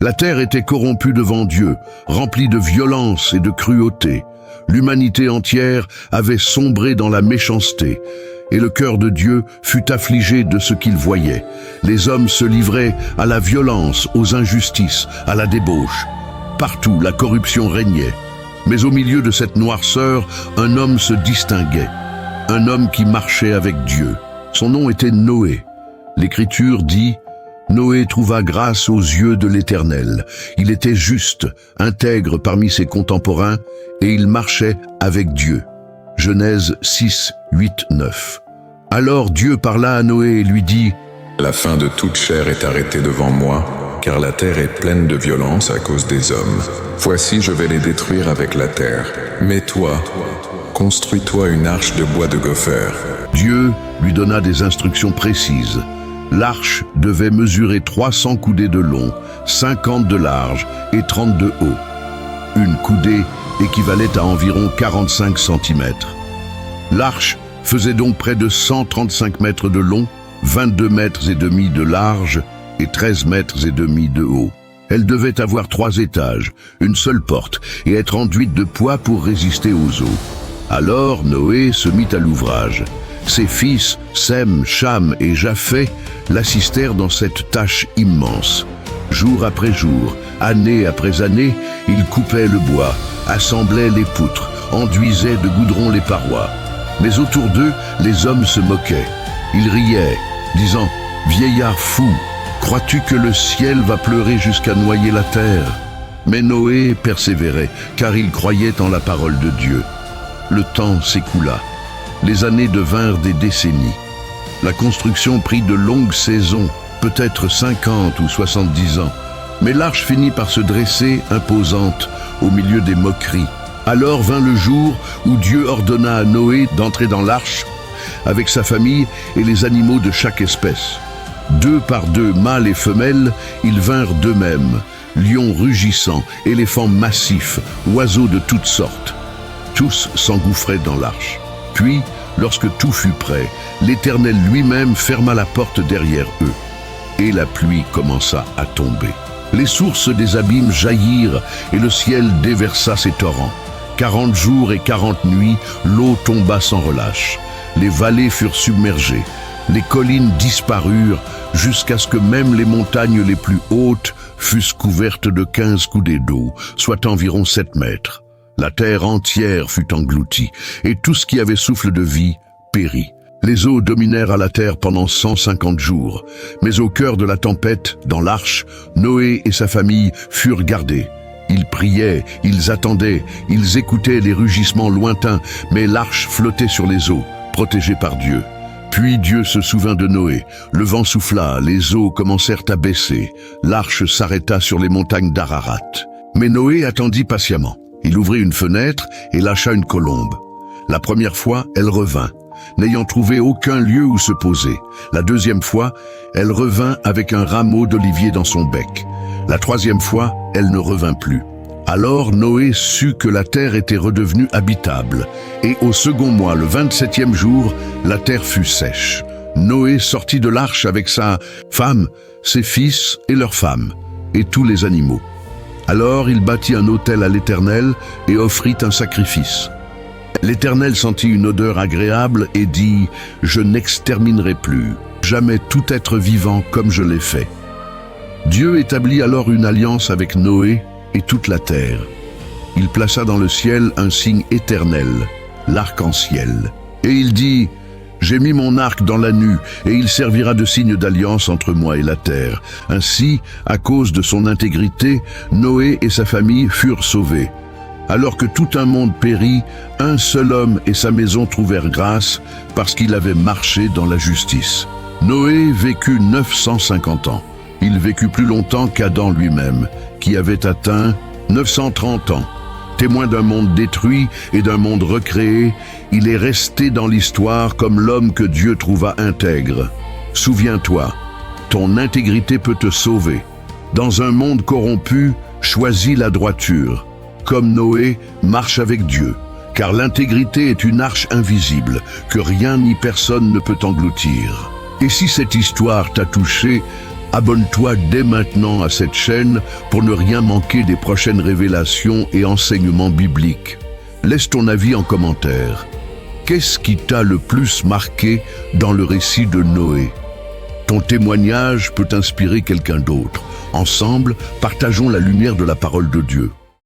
La terre était corrompue devant Dieu, remplie de violence et de cruauté. L'humanité entière avait sombré dans la méchanceté, et le cœur de Dieu fut affligé de ce qu'il voyait. Les hommes se livraient à la violence, aux injustices, à la débauche. Partout, la corruption régnait. Mais au milieu de cette noirceur, un homme se distinguait. Un homme qui marchait avec Dieu. Son nom était Noé. L'Écriture dit: Noé trouva grâce aux yeux de l'Éternel. Il était juste, intègre parmi ses contemporains, et il marchait avec Dieu. Genèse 6, 8, 9. Alors Dieu parla à Noé et lui dit: La fin de toute chair est arrêtée devant moi, car la terre est pleine de violence à cause des hommes. Voici, je vais les détruire avec la terre. Mais toi, construis-toi une arche de bois de gopher. Dieu lui donna des instructions précises. L'arche devait mesurer 300 coudées de long, 50 de large et 30 de haut. Une coudée équivalait à environ 45 cm. L'arche faisait donc près de 135 mètres de long, 22 mètres et demi de large et 13 mètres et demi de haut. Elle devait avoir 3 étages, une seule porte et être enduite de poids pour résister aux eaux. Alors Noé se mit à l'ouvrage. Ses fils, Sem, Cham et Japheth, l'assistèrent dans cette tâche immense. Jour après jour, année après année, ils coupaient le bois, assemblaient les poutres, enduisaient de goudron les parois. Mais autour d'eux, les hommes se moquaient. Ils riaient, disant: « Vieillard fou, crois-tu que le ciel va pleurer jusqu'à noyer la terre ?» Mais Noé persévérait, car il croyait en la parole de Dieu. Le temps s'écoula. Les années devinrent des décennies. La construction prit de longues saisons, peut-être 50 ou 70 ans. Mais l'arche finit par se dresser, imposante, au milieu des moqueries. Alors vint le jour où Dieu ordonna à Noé d'entrer dans l'arche avec sa famille et les animaux de chaque espèce. 2 par 2, mâles et femelles, ils vinrent d'eux-mêmes, lions rugissants, éléphants massifs, oiseaux de toutes sortes. Tous s'engouffraient dans l'arche. Puis, lorsque tout fut prêt, l'Éternel lui-même ferma la porte derrière eux. Et la pluie commença à tomber. Les sources des abîmes jaillirent et le ciel déversa ses torrents. 40 jours et 40 nuits, l'eau tomba sans relâche. Les vallées furent submergées. Les collines disparurent jusqu'à ce que même les montagnes les plus hautes fussent couvertes de 15 coudées d'eau, soit environ 7 mètres. La terre entière fut engloutie, et tout ce qui avait souffle de vie périt. Les eaux dominèrent à la terre pendant 150 jours, mais au cœur de la tempête, dans l'arche, Noé et sa famille furent gardés. Ils priaient, ils attendaient, ils écoutaient les rugissements lointains, mais l'arche flottait sur les eaux, protégée par Dieu. Puis Dieu se souvint de Noé. Le vent souffla, les eaux commencèrent à baisser. L'arche s'arrêta sur les montagnes d'Ararat. Mais Noé attendit patiemment. Il ouvrit une fenêtre et lâcha une colombe. La première fois, elle revint, n'ayant trouvé aucun lieu où se poser. La deuxième fois, elle revint avec un rameau d'olivier dans son bec. La troisième fois, elle ne revint plus. Alors Noé sut que la terre était redevenue habitable. Et au second mois, le 27e jour, la terre fut sèche. Noé sortit de l'arche avec sa femme, ses fils et leurs femmes, et tous les animaux. Alors il bâtit un autel à l'Éternel et offrit un sacrifice. L'Éternel sentit une odeur agréable et dit: « Je n'exterminerai plus jamais tout être vivant comme je l'ai fait. » Dieu établit alors une alliance avec Noé et toute la terre. Il plaça dans le ciel un signe éternel, l'arc-en-ciel. Et il dit: « J'ai mis mon arc dans la nue, et il servira de signe d'alliance entre moi et la terre. » Ainsi, à cause de son intégrité, Noé et sa famille furent sauvés. Alors que tout un monde périt, un seul homme et sa maison trouvèrent grâce, parce qu'il avait marché dans la justice. Noé vécut 950 ans. Il vécut plus longtemps qu'Adam lui-même, qui avait atteint 930 ans. Témoin d'un monde détruit et d'un monde recréé, il est resté dans l'histoire comme l'homme que Dieu trouva intègre. Souviens-toi, ton intégrité peut te sauver. Dans un monde corrompu, choisis la droiture. Comme Noé, marche avec Dieu, car l'intégrité est une arche invisible que rien ni personne ne peut engloutir. Et si cette histoire t'a touché, Abonne-toi dès maintenant à cette chaîne pour ne rien manquer des prochaines révélations et enseignements bibliques. Laisse ton avis en commentaire. Qu'est-ce qui t'a le plus marqué dans le récit de Noé? Ton témoignage peut inspirer quelqu'un d'autre. Ensemble, partageons la lumière de la parole de Dieu.